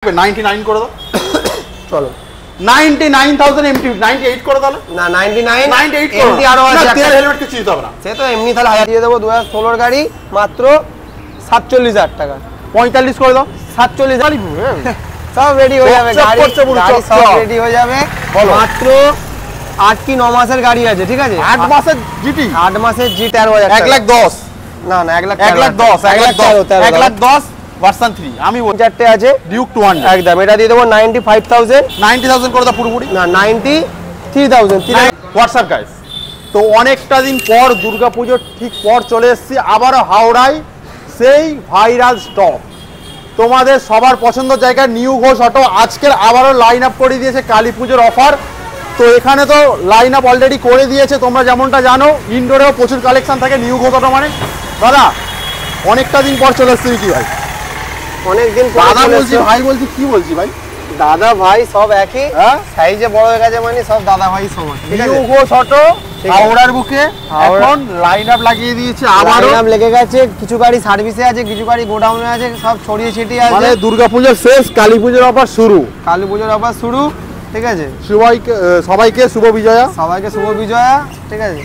99 করে দাও চলো 99000 এমটি 98 করে দাও না 99 98 এমটি আরো আছে না তেল হেলমেট কিছু দিতে হবে না সে তো এমনি তাহলে 1000 দিয়ে দেবো 2016 এর গাড়ি মাত্র 47000 টাকা 45 করে দাও 47 সব রেডি হয়ে যাবে গাড়ি সব রেডি হয়ে যাবে মাত্র 8 কি 9 মাসের গাড়ি আছে ঠিক আছে 8 মাসের জিটি 8 মাসের জি 13000 1 লাখ 10 না না 1 লাখ 10 ভার্সন 3 আমি চারটে আছে ডিউক 200 একদম এটা দিয়ে দেবো 95000 90000 করে দাও পুরোপুরি না 93000 হোয়াটসঅ্যাপ গাইস তো অনেকটা দিন পর দুর্গাপুজোর ঠিক পর চলে এসেছি আবারও হাওড়ায় সেই ভাইরাল স্টক তোমাদের সবার পছন্দের জায়গা নিউ ঘোষ অটো আজকের আবারও লাইন আপ করে দিয়েছে কালী পুজোর অফার তো এখানে তো লাইন আপ অলরেডি করে দিয়েছে তোমরা যেমনটা জানো ইনডোরেও প্রচুর কালেকশন থাকে নিউ ঘোষ অটো মানে দাদা অনেকটা দিন পর চলে এসেছি কি ভাই অনেকদিন দাদা বলছি ভাই বলছি কি বলছি ভাই দাদা ভাই সব একই সাইজে বড় হয়ে গেছে মানে সব দাদা ভাই সমান নিউ ঘোষ অটো হাওড়ার বুকে এখন লাইন আপ লাগিয়ে দিয়েছে আবারও লাইন আপ লেগে গেছে কিছু গাড়ি সার্ভিসে আছে কিছু গাড়ি গোডাউনে আছে সব ছড়িয়ে ছিটিয়ে আছে মানে দুর্গাপূজার শেষ কালী পুজোর অফার শুরু কালী পুজোর অফার শুরু ঠিক আছে সবাইকে শুভ বিজয়া সবাইকে শুভ বিজয়া ঠিক আছে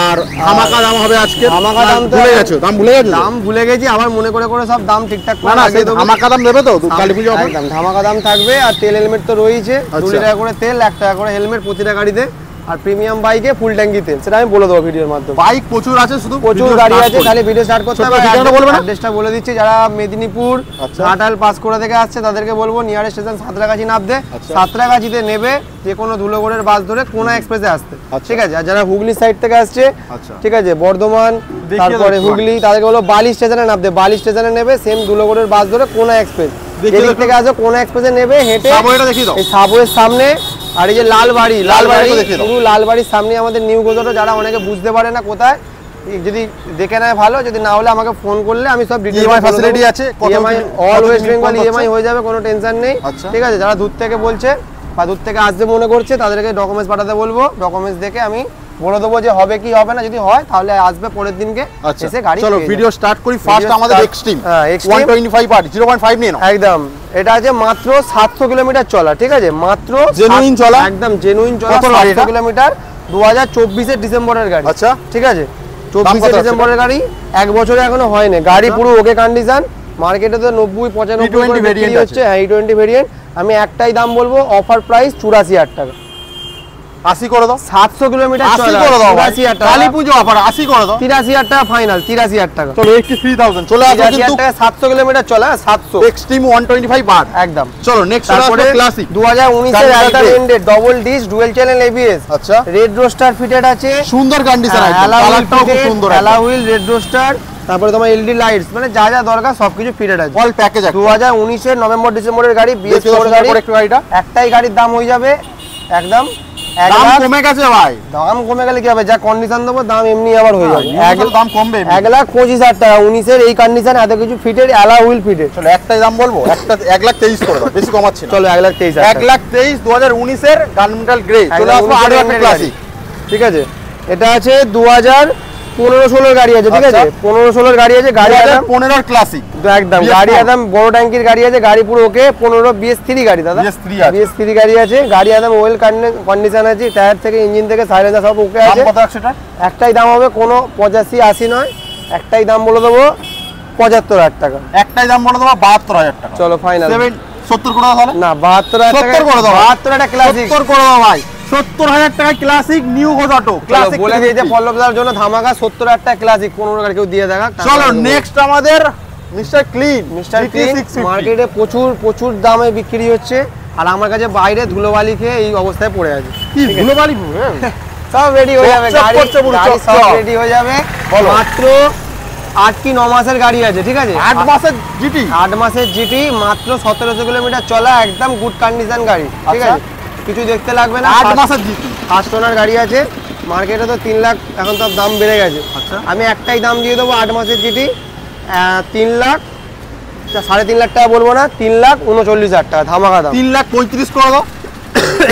আর ধামাকা দাম হবে আজকে ধামাকা দাম ভুলে গেছো দাম ভুলে গেছি আবার মনে করে সব দাম ঠিকঠাক করে না ধামাকা দাম দেবে তো কালী পুজো অফার একদম ধামাকা দাম থাকবে আর তেল হেলমেট তো রয়েছে 2 টাকা করে তেল 1 টাকা করে হেলমেট প্রতিটা গাড়িতে আর প্রিমিয়াম বাইকে ফুল ট্যাঙ্কি তেল সেটা আমি বলে দেবো ভিডিওর মাধ্যমে বাইক প্রচুর আছে শুধু প্রচুর গাড়ি আছে খালি ভিডিও স্টার্ট করতে হবে অ্যাড্রেসটা বলে দিচ্ছি যারা মেদিনীপুর ঘাটাল পাঁশকুড়া থেকে আসছে তাদেরকে বলবো নিয়ারেস্ট স্টেশন সাঁতরাগাছি নামতে সাঁতরাগাছিতে নেবে যে কোনো ধুলোগড়ের বাস ধরে কোনা এক্সপ্রেসে আসতে ঠিক আছে আর যারা হুগলি সাইড থেকে আসছে ঠিক আছে বর্ধমান তারপরে হুগলি তাদেরকে বলবো বালি স্টেশনে নামতে বালি স্টেশনে নেবে সেম ধুলোগড়ের বাস ধরে কোনা এক্সপ্রেস এদিক থেকে আসো কোনা এক্সপ্রেসে নেবে হেঁটে এই সাবওয়ের সামনে আর এই যে লালবাড়ি পুরো লালবাড়ির সামনে আমাদের নিউ গোজোটা যারা অনেকে বুঝতে পারে না কোথায় যদি দেখে নেয় ভালো যদি না হলে আমাকে ফোন করলে আমি সব ডিটেইলস ইএমআই ফ্যাসিলিটি আছে EMI all West Bengal EMI হয়ে যাবে কোনো টেনশন নেই ঠিক আছে যারা দূর থেকে বলছে বা দূর থেকে আসতে মনে করছে তাদেরকে ডকুমেন্টস পাঠাতে বলবো ডকুমেন্টস দেখে আমি বলে দেবো যে হবে কি হবে না যদি হয় তাহলে আসবে পরের দিনকে এসে গাড়ি চলো ভিডিও স্টার্ট করি ফার্স্ট আমাদের এক্সট্রিম 125 আর 0.5 নিয়ে নাও একদম এটা আছে মাত্র 700 কিলোমিটার চলা ঠিক আছে মাত্র জেনুইন চলা একদম জেনুইন চলা 700 কিলোমিটার 2024 এর ডিসেম্বরের গাড়ি আচ্ছা ঠিক আছে 24 এর ডিসেম্বরের গাড়ি এক বছরে এখনো হয়নি গাড়ি পুরো ওকে কন্ডিশন মার্কেটে তো 90 95 করে বিক্রি হচ্ছে হ্যাঁ E20 ভেরিয়েন্ট আমি একটাই দাম বলবো অফার প্রাইস 84000 টাকা 80 করে দাও 700 কিলোমিটার চলা 80 করে দাও 84000 টাকা কালী পুজো অফার 80 করে দাও 83000 টাকা ফাইনাল 83000 টাকা চলো 83000 চলে আসো কিন্তু 700 কিলোমিটার চলা 700 এক্সট্রিম 125 বার একদম চলো নেক্সট আসলে ক্লাসিক 2019 এর ultra ended double disc dual channel ABS আচ্ছা রেড রোস্টার ফিটেড আছে সুন্দর কন্ডিশন আছে কালারটাও খুব সুন্দর অ্যালা হুইল রেড রোস্টার তারপরে তোমার এলইডি লাইটস মানে যা যা দরকার সবকিছু ফিটেড আছে অল প্যাকেজ আছে 2019 এর নভেম্বর ডিসেম্বরের গাড়ি BS4 গাড়ি একটাই গাড়ির দাম হয়ে যাবে একদম দাম কমে গেছে ভাই দাম কমে গেলে কি হবে যা কন্ডিশন দেবো দাম এমনি আবার হয়ে যাবে দাম কমবে 1,25,000 টাকা 19 এর এই কন্ডিশন এত কিছু ফিটেড অ্যালা হুইল ফিটেড চলো একটাই দাম বলবো একটা 1,23,000 করে দাও বেশি কমাচ্ছি না চলো 1,23,000 1,23,000 2019 এর গার্মেন্টাল গ্রে চলে আসবো আরো একটা ক্লাসিক ঠিক আছে এটা আছে 2015-16 গাড়ি আছে ঠিক আছে 15-16 গাড়ি আছে গাড়ি 15 এর ক্লাসিক একদম গাড়ি একদম বড় ট্যাঙ্কির গাড়ি আছে গাড়ি পুরো ওকে 15 BS3 গাড়ি দাদা BS3 গাড়ি আছে গাড়ি একদম ওয়েল কন্ডিশন আছে টায়ার থেকে ইঞ্জিন থেকে সাইলেন্সার সব ওকে আছে কত আছে এটা একটাই দাম হবে কোনো 85-80 নয় একটাই দাম বলে দেবো 75000 টাকা একটাই দাম বলে দেবো 72000 টাকা চলো ফাইনাল 70 করে দাও তাহলে না 72000 টাকা 70 করে দাও 72 একটা ক্লাসিক 70 করে দাও ভাই 70000 টাকা classic new Ghosh auto classic বলে দিয়েছে পল্লবদার জন্য ধামাকা 70000 টাকা ক্লাসিক 15 টাকা কেউ দিয়ে দেখা চলো নেক্সট আমাদের মিস্টার ক্লিন মার্কেটে প্রচুর দামে বিক্রি হচ্ছে আর আমার কাছে বাইরে ধুলোবালি খেয়ে এই অবস্থায় পড়ে আছে কি ধুলোবালি সব রেডি হয়ে যাবে গাড়ি সব রেডি হয়ে যাবে মাত্র 8 কি 9 মাসের গাড়ি আছে ঠিক আছে 8 মাসের জিটি 8 মাসের জিটি মাত্র 1700 কিলোমিটার চলা একদম গুড কন্ডিশন গাড়ি ঠিক আছে কিছু দেখতে লাগবে না 8 মাসের জিটি ফার্স্ট ওনার গাড়ি আছে মার্কেটে তো 3 লাখ এখন তো দাম বেড়ে গেছে আচ্ছা আমি একটাই দাম দিয়ে দেবো 8 মাসের জিটি 3 লাখ 3.5 লাখ টাকা বলবো না 3,39,000 টাকা ধামাকা দাম 3,35,000 করে দাও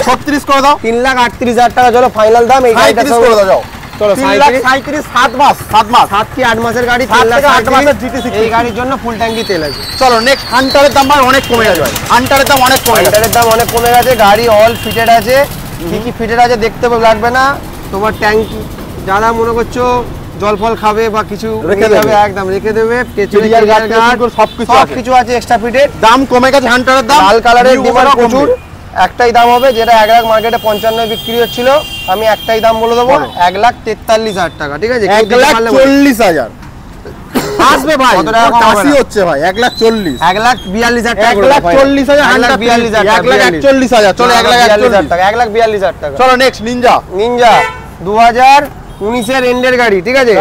36 করে দাও 3,38,000 টাকা চলো ফাইনাল দাম এই গাড়িটা করে দাও চলো 3,37,000 7 মাস 7 কি 8 মাসের গাড়ি 7 থেকে 8 মাসের GT60 এই গাড়ির জন্য ফুল ট্যাঙ্কি তেল আছে। চলো নেক্সট হান্টারের দাম ভাই অনেক কমে গেছে ভাই, হান্টারের দাম অনেক কমে গেছে, হান্টারের দাম অনেক কমে গেছে। গাড়ি অল ফিটেড আছে, কি কি ফিটেড আছে দেখতে লাগবে না তোমার। ট্যাঙ্কি যারা মনে করছো জল ফল খাবে বা কিছু রেখে দেবে, একদম রেখে দেবে। সবকিছু আছে এক্সট্রা ফিটেড। দাম কমে গেছে হান্টারের দাম। লাল কালারের ডিমান্ড প্রচুর, একটাই দাম হবে যেটা 1 লাখ মার্কেটে 55 বিক্রি হচ্ছিল, আমি একটাই দাম বলে দেবো 1,43,000 টাকা। ঠিক আছে 1,40,000 আসবে ভাই, কত টাকা কাশি হচ্ছে ভাই? 1,40,000 1,42,000 টাকা, 1,40,000 1,42,000 1,41,000 চলো 1,41,000 টাকা, 1,42,000 টাকা। চলো নেক্সট নিনজা 2019 এর এন্ডের গাড়ি। ঠিক আছে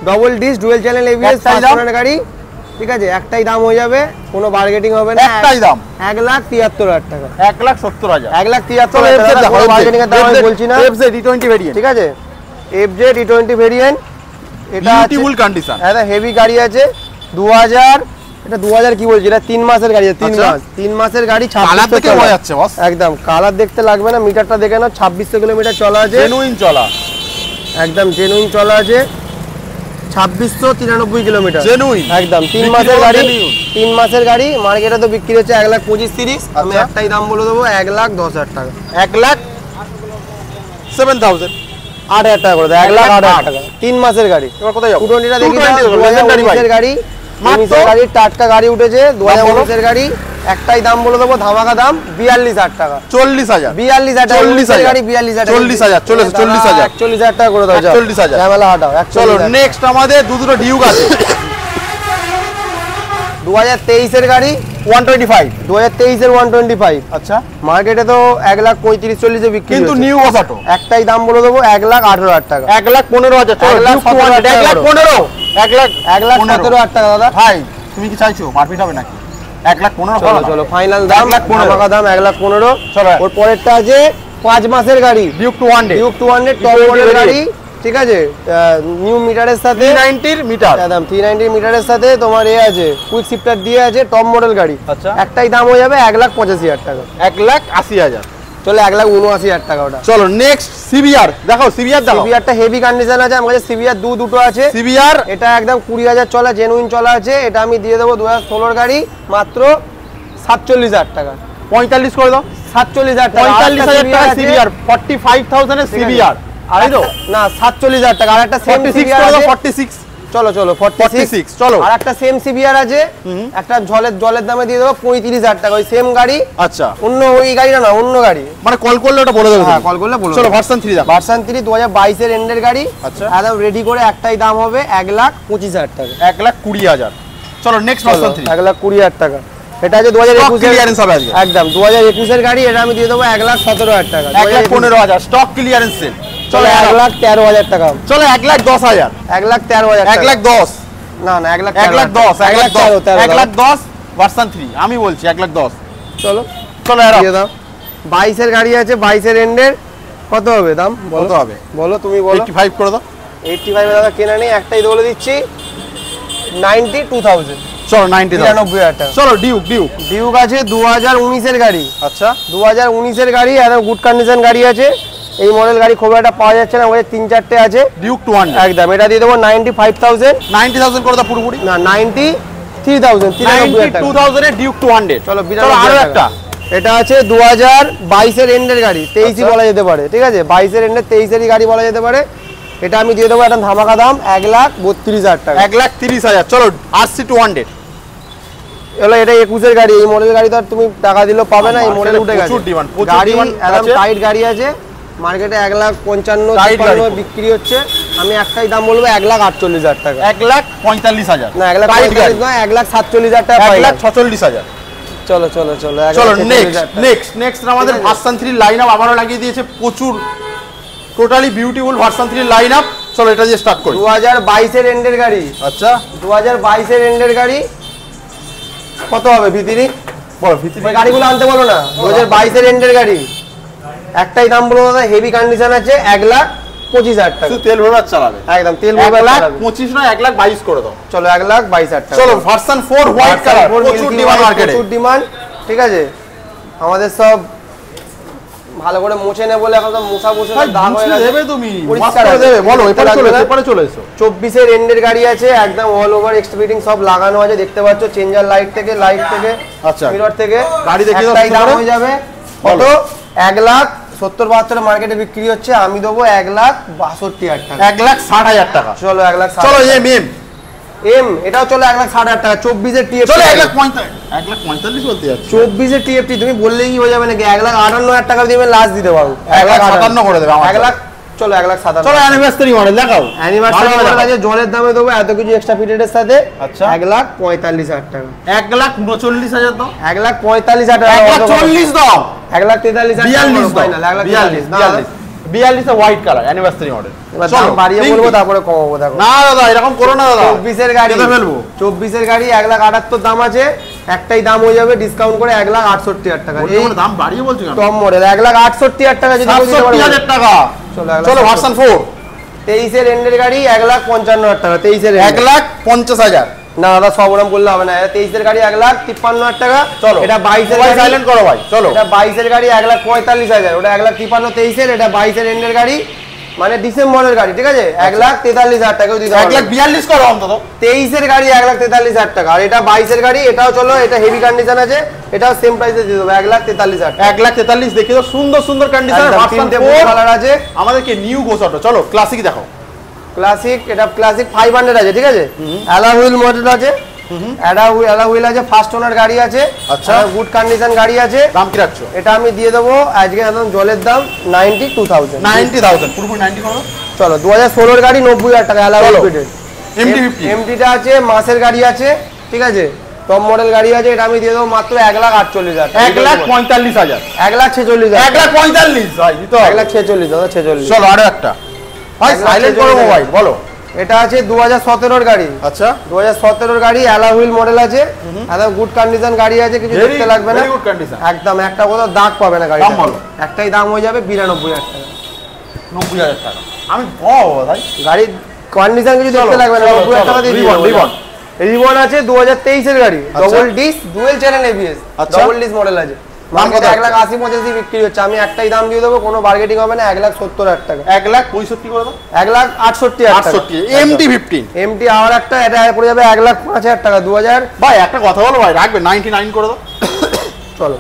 double disc dual channel ABS গাড়ি। ঠিক আছে একটাই দাম হয়ে যাবে, কোনো বার্গেটিং হবে না, একটাই দাম 1,73,000 টাকা, 1,70,000 1,73,000 টাকা। বার্গেটিং এর দাম আমি বলছি না। FZ D20 ভেরিয়েন্ট, ঠিক আছে FZ D20 ভেরিয়েন্ট, এটা বিউটিফুল কন্ডিশন, এটা হেভি গাড়ি আছে। 2000 এটা 2000 কি বলছি, এটা 3 মাসের গাড়ি আছে, 3 মাসের গাড়ি। কালার দেখে মজা যাচ্ছে বস, একদম কালার দেখতে লাগবে না, মিটারটা দেখে নাও 2600 কিলোমিটার চলা আছে, জেনুইন চলা, একদম জেনুইন চলা আছে 2693 কিলোমিটার জেনুইন একদম। 3 মাসের গাড়ি, 3 মাসের গাড়ি। মার্কেটে তো বিক্রি হচ্ছে 1,25,30, আমি একটাই দাম বলে দেবো 1,10,000 টাকা, 1,07,000 8,000 টাকা করে দাও, 1,08,000 টাকা। 3 মাসের গাড়ি। এবার কোথায় যাবো? 220টা দেখি, 2019 এর গাড়ি, 19 এর গাড়ি, টাটকা গাড়ি উঠেছে, 2019 এর গাড়ি। একটাই দাম বলে দেবো ধামাকা দাম 42,000 টাকা, 40,000 42,000 টাকা, 40,000 গাড়ি 42,000 40,000 চলে 40,000 41,000 টাকা করে দাও, 41,000 ঝামেলা হাটাও। চলো নেক্সট আমাদের দুটো ডিউক আছে 2023 এর গাড়ি 125, 2023 এর 125। আচ্ছা মার্কেটে তো 1,35,40 এ বিক্রি, কিন্তু নিউ অটো। একটাই দাম বলে দেবো 1,18,000 টাকা, 1,15,000 চলো 1,15,000 1,17,000 টাকা দাদা। ভাই তুমি কি চাইছো মারপিট হবে নাকি? 1,15,000 চলো চলো ফাইনাল দাম, ধামাকা দাম 1,15,000। চলো ওর পরেরটা আছে 5 মাসের গাড়ি, ডিউক 200, ডিউক 200 টপ মডেল গাড়ি। ঠিক আছে নিউ মিটারের সাথে, 390 মিটার একদম 390 মিটারের সাথে তোমার এ আছে, কুইক শিফটার দিয়ে আছে, টপ মডেল গাড়ি। আচ্ছা একটাই দাম হয়ে যাবে 1,85,000 টাকা, 1,80,000 চলো 1,79,000 টাকা ওটা। চলো নেক্সট সিবিআর দেখো, সিবিআর দেখো, সিবিআরটা হেভি কন্ডিশন আছে, আমার কাছে সিবিআর দুটো আছে। সিবিআর এটা একদম 20,000 চলা, জেনুইন চলা আছে। এটা আমি দিয়ে দেবো 2016 গাড়ি, মাত্র 47,000 টাকা, 45 করে দাও, 47,000 টাকা, 45,000 টাকা সিবিআর, 45,000 এর সিবিআর আরে তো না 47,000 টাকা। আর একটা সেম 46 সিবিআর করে দাও, আছে, 46 চলো চলো 46 চলো। আর একটা সেম সিবিআর আছে, একটা জলের দামে দিয়ে দেবো 35,000 টাকা, ওই সেম গাড়ি। আচ্ছা অন্য ওই গাড়িটা না, অন্য গাড়ি, মানে কল করলে ওটা বলে দেবে। হ্যাঁ কল করলে বলো। চলো ভার্সন 3 দেখো, ভার্সন 3 2022 এর এন্ডের গাড়ি। আচ্ছা একদম রেডি করে একটাই দাম হবে 1,25,000 টাকা, 1,20,000। চলো নেক্সট ভার্সন 3 1,20,000 টাকা। এটা আছে 2021 ক্লিয়ারেন্স হবে আজকে, একদম 2021 এর গাড়ি। এটা আমি দিয়ে দেবো 1,17,000 টাকা, 1,15,000 স্টক ক্লিয়ারেন্স সেল। চলো 1,13,000 টাকা, চলো 1,10,000, 1,13,000 টাকা, 1,10,000 না না 1,10,000 ভার্সন 3 আমি বলছি 1,10,000। চলো চলো দিয়ে দাও। 22 এর গাড়ি আছে, 22 এর এন্ডের, কত হবে দাম কত হবে বলো, তুমি বলো। 85 করে দাও। 85 এ দাদা কেনা নেই, একটাই বলে দিচ্ছি 92,000, চলো 90,000 টাকা। চলো ডিউক ডিউক ডিউক আছে 2019 এর গাড়ি, আচ্ছা 2019 এর গাড়ি, একদম গুড কন্ডিশন গাড়ি আছে। এই মডেল গাড়ি খুব একটা পাওয়া যাচ্ছে না, আমাদের 3-4টে আছে। ডিউক 200 একদম এটা দিয়ে দেবো 95,000, 90,000 করে দাও পুরোপুরি, না 93,000, 92,000 এর ডিউক 200। চলো আরো একটা, এটা আছে 2022 এর এন্ডের গাড়ি, 23ই বলা যেতে পারে। ঠিক আছে 22 এর এন্ডের 23 এর গাড়ি বলা যেতে পারে। এটা আমি দিয়ে দেবো একটা ধামাকা দাম 1,32,000 টাকা, 1,30,000। চলো RC 200, এলো এটা 21 এর গাড়ি। এই মডেল গাড়ি তো আর তুমি টাকা দিলেও পাবে না, এই মডেল উঠে গেছে। গাড়ি একদম টাইট গাড়ি আছে, মার্কেটে 1,55,000 বিক্রি হচ্ছে। আমি একটাই দাম বলবো 1,48,000 টাকা, 1,45,000 না 1,45,000 নয়, 1,47,000 টাকা, 1,46,000। চলো চলো চলো চলো নেক্সট আমাদের ভার্সন 3 লাইন আপ আবারও লাগিয়ে দিয়েছে প্রচুর, totally beautiful version 3 line up. চলো এটা দিয়ে স্টার্ট করি। 2022 এর এন্ডের গাড়ি, আচ্ছা 2022 এর এন্ডের গাড়ি, কত হবে ভিতরি? বলো ভিতরি ওই গাড়িগুলো আনতে বলো না। 2022 এর এন্ডের গাড়ি, একটাই দাম বলো দাদা, হেভি কন্ডিশন আছে, 1,25,000 টাকা। শুধু তেল ভরার চালাবে, একদম তেল ভরবে, 1,25,000 নয় 1,22,000 করে দাও। চলো 1,22,000 টাকা। চলো ভার্সন 4 হোয়াইট কালার, প্রচুর ডিমান্ড মার্কেটে, প্রচুর ডিমান্ড। ঠিক আছে আমাদের সব ভালো করে মুছে নে বলে এখন তো মোছা বসে দাগ হয়ে গেছে। দেবে তুমি পরিষ্কার করে দেবে, বলো এপারে চলে এসো, এপারে চলে এসো। 24 এর এন্ডের গাড়ি আছে, একদম অল ওভার এক্সট্রা ফিটিং সব লাগানো আছে, দেখতে পাচ্ছ চেঞ্জার লাইট থেকে আচ্ছা মিরর থেকে গাড়ি দেখিয়ে দাও, একটাই দাম হয়ে যাবে কত 1,70,72 মার্কেটে বিক্রি হচ্ছে, আমি দেবো 1,62,000 টাকা, 1,60,000 টাকা। চলো 1,60,000 চলো এম এটাও চলো 1,60,000 টাকা। 24 এর টিএফটি চলো 1,45,000 বলতে যাচ্ছ। 24 এর টিএফটি তুমি বললেই কি হয়ে যাবে নাকি? 1,58,000 টাকা দিয়ে লাস্ট দিতে পারো, 1,57,000 করে দেবে আমার। 1,00,000 চলো 1,57,000। চলো অ্যানিভার্সারি মডেল দেখাও, অ্যানিভার্সারি মডেল আছে, জলের দামে দেবো এত কিছু এক্সট্রা ফিটেডের সাথে। আচ্ছা 1,45,000 টাকা। 1,39,000 দাও, 1,45,000 টাকা, 1,40,000 দাও, 1,43,000 final, 1,43,000 42 white colour anniversary model. এবার দাম বাড়িয়ে বলবো তারপরে কমাবো। দেখো না দাদা এরকম করো না দাদা, 24 এর গাড়ি ফেলবো, 24 এর গাড়ি 1,78,000 দাম আছে, একটাই দাম হয়ে যাবে ডিসকাউন্ট করে 1,68,000 টাকা। এই দাম বাড়িয়ে বলছো কেন? টপ মডেল 1,68,000 টাকা যদি 67,000 টাকা। চলো ভার্সন 4 23 এর এন্ডের গাড়ি 1,55,000 টাকা। 23 এর 1,50,000 না দাদা সব নাম বললে হবে না, 23 এর গাড়ি 1,53,000 টাকা। চলো এটা 22 এর গাড়ি গাড়ি সাইলেন্ট করো ভাই, চলো এটা 22 এর গাড়ি 1,45,000, ওটা 1,53,000 23 এর, এটা 22 এর এন্ডের গাড়ি মানে ডিসেম্বরের গাড়ি, ঠিক আছে 1,43,000 টাকা দিতে হবে। 1,42,000 করো অন্তত। 23 এর গাড়ি 1,43,000 টাকা, আর এটা 22 এর গাড়ি, এটাও চলো এটা হেভি কন্ডিশন আছে, এটাও সেম প্রাইসে দিয়ে দেবো 1,43,000 টাকা। 1,43,000 দেখিয়ে দাও, সুন্দর সুন্দর কন্ডিশন, ভার্সন 4 কালার আছে আমাদেরকে নিউ গোস অটো। চলো ক্লাসিক দেখো, ক্লাসিক এটা ক্লাসিক 500 আছে, ঠিক আছে অ্যালয় হুইল মডেল আছে, অ্যালয় হুইল আছে, ফার্স্ট ওনার গাড়ি আছে, আচ্ছা গুড কন্ডিশন গাড়ি আছে। দাম কি রাখছো? এটা আমি দিয়ে দেবো আজকে একদম জলের দাম 92,000, 90,000 পুরোপুরি 90 করো। চলো 2016 এর গাড়ি 90,000 টাকা অ্যালয় হুইল MT-50 এমটিটা আছে, মাসের গাড়ি আছে, ঠিক আছে টপ মডেল গাড়ি আছে, এটা আমি দিয়ে দেবো মাত্র 1,48,000, 1,45,000, 1,46,000, 1,45,000 ভাই দিতে হবে। 1,46,000। চলো আরো একটা ভাই সাইলেন্ট করো মোবাইল, বলো। এটা আছে 2017 এর গাড়ি, আচ্ছা 2017 এর গাড়ি অ্যালয় হুইল মডেল আছে, একদম গুড কন্ডিশন গাড়ি আছে, কিছু দেখতে লাগবে না, গুড কন্ডিশন একদম একটা কোথাও দাগ পাবে না গাড়ি। দাম বলো। একটাই দাম হয়ে যাবে 92,000 টাকা। 90,000 টাকা আমি ভাই গাড়ির কন্ডিশন কিছু দেখতে লাগবে না, 90,000 টাকা দিয়ে রিবন রিবন আছে 2023 এর গাড়ি, double disc dual channel ABS, double disc model আছে, মার্কেটে 1,80,85 বিক্রি হচ্ছে, আমি একটাই দাম দিয়ে দেবো, কোনো বার্গেটিং হবে না, 1,70,000 টাকা। 1,65,000 করে দাও, 1,68,000 টাকা। MT-15 এমটি আওয়ার একটা, এটা পড়ে যাবে 1,05,000 টাকা। 2000 ভাই একটা কথা বলো ভাই, রাখবে 99 করে দাও। চলো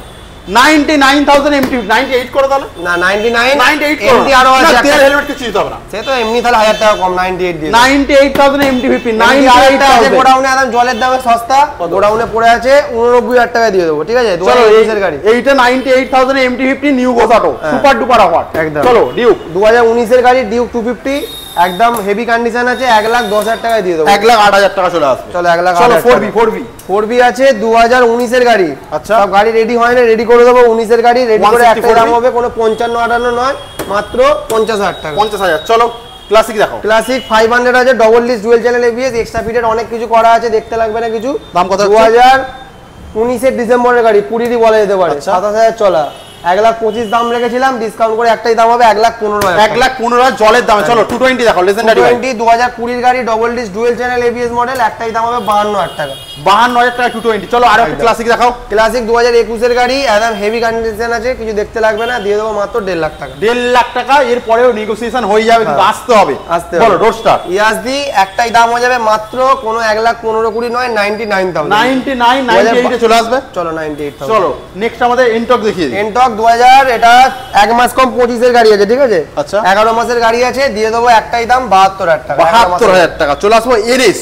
99,000 MT 98 করে দাও না 99 98 এমটি আরো আছে, তেল হেলমেট কিছু দিতে হবে না, সে তো এমনি তাহলে 1000 টাকা কম, 98 দিয়ে 98,000 MT-15 98,000 গোডাউনে একদম জলের দামে সস্তা, গোডাউনে পড়ে আছে 89,000 টাকা দিয়ে দেবো, ঠিক আছে 2019 এর গাড়ি। এইটা 98,000 MT-15 নিউ গোস অটো, সুপার ডুপার অফার একদম। চলো ডিউক 2019 এর গাড়ি ডিউক 250 একদম হেভি কন্ডিশন আছে, 1,10,000 টাকা দিয়ে দেবো, 1,08,000 টাকা চলে আসবে। চলো 1,08,000 চলো 4B আছে 2019 এর গাড়ি, আচ্ছা সব গাড়ি রেডি হয় না, রেডি করে দেবো 19 এর গাড়ি, রেডি করে একটা দাম হবে, কোনো 55-58 নয়, মাত্র 50,000 টাকা। 50,000 চলো ক্লাসিক দেখো, ক্লাসিক 500 আছে, double disc dual channel ABS, extra fitted অনেক কিছু করা আছে, দেখতে লাগবে না কিছু। দাম কত? 2019 এর ডিসেম্বরের গাড়ি, 20 বলা যেতে পারে, 27,000 চলা, 1,25,000 দাম রেখেছিলাম, ডিসকাউন্ট করে একটাই দাম হবে 1,15,000, 1,15,000 জলের দামে। চলো 220 দেখো, লেজেন্ডারি 2020 গাড়ি, double disc dual channel ABS model, একটাই দাম হবে 52,000 টাকা, 52,000 টাকা 220। চলো আরো একটা ক্লাসিক দেখাও, ক্লাসিক 2021 এর গাড়ি, একদম হেভি কন্ডিশন আছে, কিছু দেখতে লাগবে না, দিয়ে দেবো মাত্র 1,50,000 টাকা। 1,50,000 টাকা, এর পরেও নেগোসিয়েশন হয়ে যাবে, কিন্তু আসতে হবে। বলো রোডস্টার ইয়াসদি একটাই দাম হয়ে যাবে মাত্র, কোনো 1,15,20 নয়, 99,000, 98 এ চলে আসবে। চলো 98,000। চলো নেক্সট আমাদের এনটক দেখিয়ে দিই। এনটক 2000, এটা এক মাস কম 25 এর গাড়ি আছে, ঠিক আছে আচ্ছা 11 মাসের গাড়ি আছে, দিয়ে দেবো একটাই দাম 72,000 টাকা, 72,000 টাকা। চলে আসবো এনএস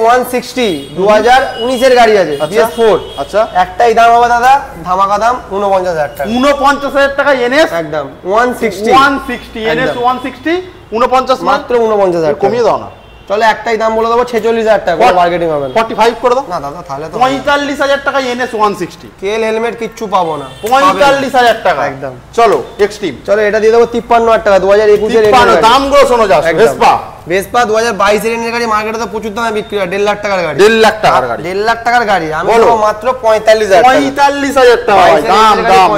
160 2019 এর গাড়ি আছে, BS4, আচ্ছা একটাই দাম হবে দাদা, ধামাকা দাম 49,000 টাকা, 49,000 টাকা এনএস, একদম 160 এনএস 160 49 মাত্র 49,000 কমিয়ে দাও না। চলো একটাই দাম বলে দেবো 46,000 টাকা, কোনো মার্কেটিং হবে না, 45 করে দাও। না দাদা তাহলে তো 45,000 টাকা এনএস 160, কেল হেলমেট কিচ্ছু পাবো না, 45,000 টাকা একদম। চলো এক্সট্রিম, চলো এটা দিয়ে দেবো 53,000 টাকা, 2021 এর দাম গুলো শোনো যাস। ভেসপা ভেসপা 2022 এর এর গাড়ি, মার্কেটে তো প্রচুর দামে বিক্রি হয়, 1,50,000 টাকার গাড়ি, 1,50,000 টাকার গাড়ি, 1,50,000 টাকার গাড়ি, আমি দেবো মাত্র 45,000 টাকা, 45,000 টাকা দাম।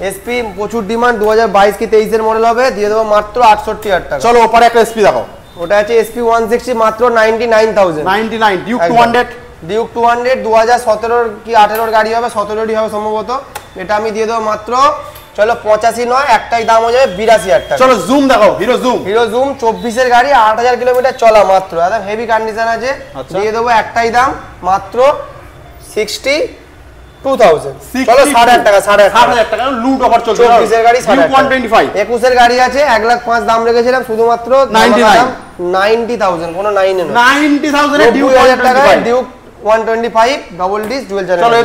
এসপি প্রচুর ডিমান্ড, 2022 কি 23 এর মডেল হবে, দিয়ে দেবো মাত্র 68,000 টাকা। চলো ওপারে একটা এসপি দেখো, ওটা আছে এসপি 160 মাত্র 99,000, 99 ডিউক 200, ডিউক 200 2017 কি 18 গাড়ি হবে, 17 হবে সম্ভবত, এটা আমি দিয়ে দেবো মাত্র চলো 85 নয়, একটাই দাম হয়ে যাবে 82,000 টাকা। চলো জুম দেখাও, হিরো জুম। হিরো জুম 24 এর গাড়ি, 8000 কিলোমিটার চলা মাত্র, একদম হেভি কন্ডিশন আছে। দিয়ে দেবো একটাই দাম মাত্র 62,000। চলো 60,000 টাকা, 60,000 টাকা লুট অফার চলছে। 24 এর গাড়ি 125। 21 এর গাড়ি আছে 1,05,000 দাম রেখেছিলাম, শুধুমাত্র 90,000, কোনো 9 এ নয়, 90,000 এ ডিউক 90,000 টাকা Duke 125 double disc dual channel. চলো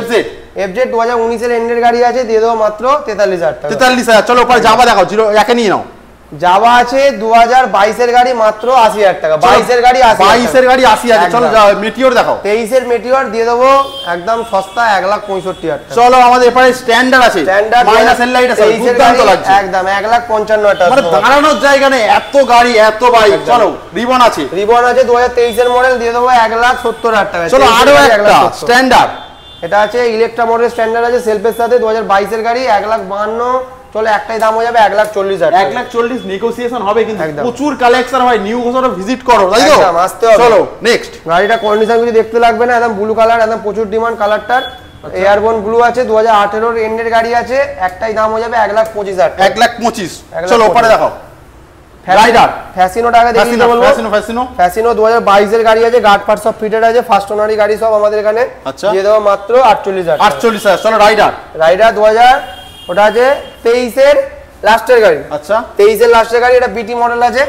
এফজেড 2019 এর এন্ডের গাড়ি আছে, দিয়ে দেবো মাত্র 43,000 টাকা। 43,000। চলো পরে জাভা দেখাও, জিরো একে নিয়ে নাও। জাভা আছে 2022 এর গাড়ি মাত্র 80,000 টাকা। 22 এর গাড়ি 80,000। চলো মেটিওর দেখাও। 23 এর মেটিওর দিয়ে দেবো একদম সস্তা 1,65,000 টাকা। চলো আমাদের এখানে স্ট্যান্ডার্ড আছে, মাইনাস এল লাইট আছে, দুর্দান্ত লাগছে একদম 1,55,000 টাকা। মানে দাঁড়ানোর জায়গা নেই, এত গাড়ি এত বাইক। চলো রিবন আছে, 2023 এর মডেল দিয়ে দেবো 1,70,000 টাকা। চলো আরো একটা স্ট্যান্ডার্ড, এটা আছে ইলেকট্রা মডেল স্ট্যান্ডার্ড আছে সেলফের সাথে, 2022 এর গাড়ি 1,52,000। চলো একটাই দাম হয়ে যাবে 1,40,000। 1,40,000 নেগোসিয়েশন হবে, কিন্তু প্রচুর কালেকশন হয়। নিউ ঘোষণা ভিজিট করো, তাই তো? আসতে হবে। চলো নেক্সট। গাড়িটা কন্ডিশন কিছু দেখতে লাগবে না, একদম ব্লু কালার, একদম প্রচুর ডিমান্ড কালারটার। এয়ারবোন ব্লু আছে, 2018 এর এন্ডের গাড়ি আছে, একটাই দাম হয়ে যাবে 1,25,000। 1,25,000। চলো ওপরে দেখাও। রাইডার ফ্যাসিনোটা আগে দেখিয়ে দেবো। ফ্যাসিনো 2022 এর গাড়ি আছে, গার্ড পার্ট সব ফিটেড আছে, ফার্স্ট ওনারই গাড়ি সব আমাদের এখানে। দিয়ে দেবো মাত্র 48,000। 48,000। চলো রাইডার 2000 ওটা আছে 23 এর লাস্টের গাড়ি। আচ্ছা 23 এর লাস্টের গাড়ি, এটা বিটি মডেল আছে।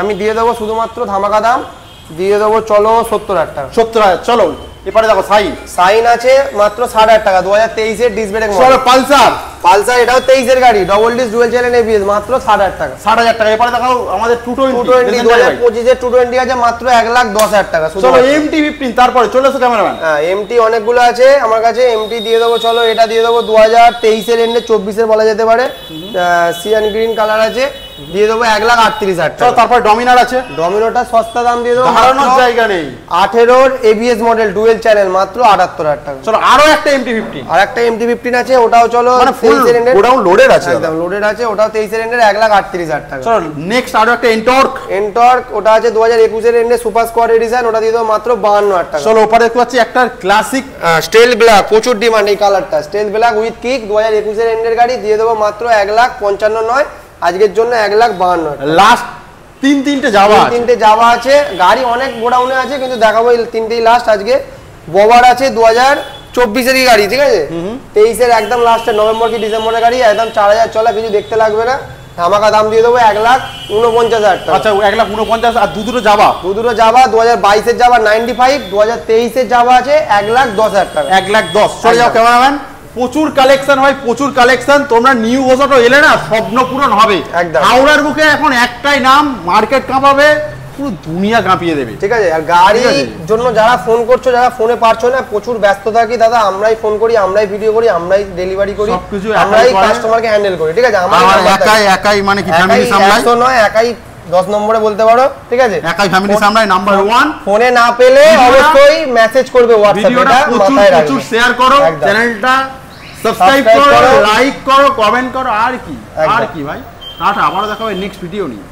আমি দিয়ে দেবো শুধুমাত্র ধামাকা দাম দিয়ে দেবো, চলো 70,000 টাকা। 70,000। চলো এবারে দেখো সাইন আছে মাত্র 60,000 টাকা, 2023 এর ডিস ব্রেক মডেল। চলো পালসার এটাও 23 এর গাড়ি, double disc dual channel ABS, মাত্র 60,000 টাকা। 60,000 টাকা। এবারে দেখাও আমাদের 220 2025 এর 220 আছে মাত্র 1,10,000 টাকা। চলো এমটি 15। তারপরে চলে এসো ক্যামেরাম্যান। হ্যাঁ এমটি অনেকগুলো আছে আমার কাছে, এমটি দিয়ে দেবো। চলো এটা দিয়ে দেবো 2023 এর এন্ডে 24 এর বলা যেতে পারে, সিয়ান গ্রিন কালার আছে, দিয়ে দেবো 1,38,000 টাকা। তারপর ডমিনার আছে, ডমিনোটা সস্তা দাম দিয়ে দেবো, দাঁড়ানোর জায়গা নেই। 18 এর এবিএস মডেল ডুয়াল চ্যানেল, মাত্র 78,000 টাকা। চলো আরো একটা এমটি 15, আর একটা এমটি 15 আছে, ওটাও চলো মানে ফুল গোডাউন লোডেড আছে, একদম লোডেড আছে, ওটাও 23 এর এন্ডের 1,38,000 টাকা। চলো নেক্সট আরো একটা এনটর্ক, ওটা আছে 2021 এর এন্ডে সুপার স্কোয়াড এডিশন, ওটা দিয়ে দেবো মাত্র 52,000 টাকা। চলো ওপরে দেখতে পাচ্ছি একটা ক্লাসিক স্টেল ব্ল্যাক, প্রচুর ডিমান্ড এই কালারটা, স্টেল ব্ল্যাক উইথ কিক, 2021 এর এন্ডের গাড়ি, দিয়ে দেবো মাত্র 1,55,000 নয়, আজকের জন্য 1,52,000। লাস্ট তিনটে যাওয়া আছে, গাড়ি অনেক গোডাউনে আছে, কিন্তু দেখাবো এই তিনটেই লাস্ট আজকে। ববার আছে 2024 এরই গাড়ি, ঠিক আছে, 23 এর একদম লাস্টে নভেম্বর কি ডিসেম্বরের গাড়ি, একদম 4,000 চলা, কিছু দেখতে লাগবে না, ধামাকা দাম দিয়ে দেবো 1,49,000 টাকা। আচ্ছা 1,49,000। আর দুটো যাবা 2022 এর যাবা 95, 2023 এর যাবা আছে 1,10,000 টাকা। 1,10,000। চলে যাও ক্যামেরাম্যান। প্রচুর কালেকশন হয়, প্রচুর কালেকশন। তোমরা নিউ ঘোষণা এলে না স্বপ্ন পূরণ হবে। হাওড়ার বুকে এখন একটাই নাম, মার্কেট কাঁপাবে, পুরো দুনিয়া কাঁপিয়ে দেবে, ঠিক আছে। আর গাড়ির জন্য যারা ফোন করছো, যারা ফোনে পারছো না, প্রচুর ব্যস্ত থাকি দাদা, আমরাই ফোন করি, আমরাই ভিডিও করি, আমরাই ডেলিভারি করি, আমরাই কাস্টমারকে হ্যান্ডেল করি, ঠিক আছে। আমরা একাই মানে কি ফ্যামিলি সামলাই নয়, একাই 10 নম্বরে বলতে পারো, ঠিক আছে, একাই ফ্যামিলি সামলাই। নাম্বার 1, ফোনে না পেলে অবশ্যই মেসেজ করবে হোয়াটসঅ্যাপে, এটা মাথায় রাখবে। প্রচুর শেয়ার করো, চ্যানেলটা সাবস্ক্রাইব করো, লাইক করো, কমেন্ট করো, আর কি ভাই। টাটা, আবারও দেখা হবে নেক্সট ভিডিও নিয়ে।